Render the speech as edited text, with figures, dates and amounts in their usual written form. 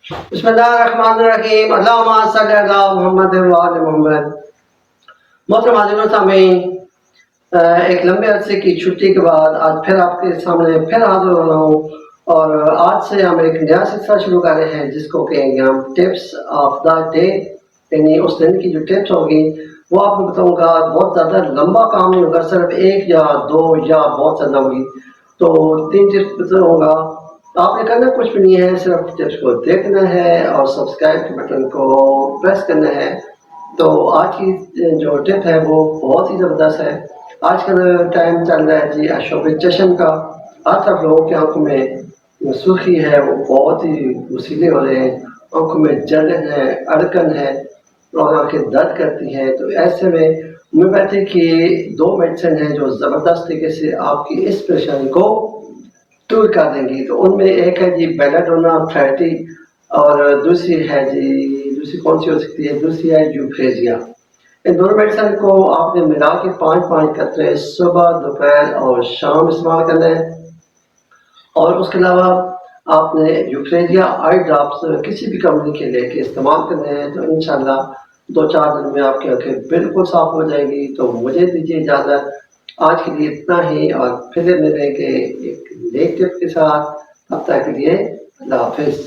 بسم اللہ الرحمن الرحیم، اللہم صلی علی محمد و آل محمد۔ محترم حاضرین و سامعین، ایک لمبے عرصے کی چھٹی کے بعد آج پھر آپ کے سامنے پھر حاضر ہو رہا ہوں، اور آج سے ہم ایک نیا سلسلہ شروع کر رہے ہیں جس کو کہیں گے ہم ٹپس آف دا ڈے، یعنی اس دن کی جو ٹپس ہوگی وہ آپ کو بتاؤں گا۔ بہت زیادہ لمبا کام نہیں ہوگا، صرف ایک یا دو یا بہت زیادہ ہوگی تو 3 ٹپس بتاؤں گا۔ آپ نے کرنا کچھ بھی نہیں ہے، صرف ٹپس کو دیکھنا ہے اور سبسکرائب کے بٹن کو پریس کرنا ہے۔ تو آج کی جو ٹپ ہے وہ بہت ہی زبردست ہے۔ آج کا ٹائم چل رہا ہے جی اشوب چشم کا، ہر طرف لوگوں کی آنکھوں میں سرخی ہے، وہ بہت ہی وسیلے ہو رہے ہیں، آنکھوں میں جلن ہے، اڑکن ہے اور آنکھیں درد کرتی ہیں۔ تو ایسے میں ہومیوپیتھی کی 2 میڈیسن ہیں جو زبردست طریقے سے آپ کی اس پریشانی کو دور کر دیں گی۔ تو ان میں ایک ہے جی بیلاڈونا فیٹی، اور دوسری ہے جی دوسری کون سی ہو سکتی ہے، دوسری ہے یوفریزیا۔ ان دونوں میڈیسن کو آپ نے ملا کے 5 قطرے صبح، دوپہر اور شام استعمال کرنا ہے، اور اس کے علاوہ آپ نے یوفریزیا آئی ڈراپس کسی بھی کمپنی کے لے کے استعمال کرنے ہیں۔ تو انشاءاللہ 2-4 دن میں آپ کی آنکھیں بالکل صاف ہو جائے گی۔ تو مجھے دیجیے اجازت، آج کے لیے اتنا ہی، اور پھر ملیں گے ایک نیک ٹپ کے ساتھ۔ تب تک کے لیے اللہ حافظ۔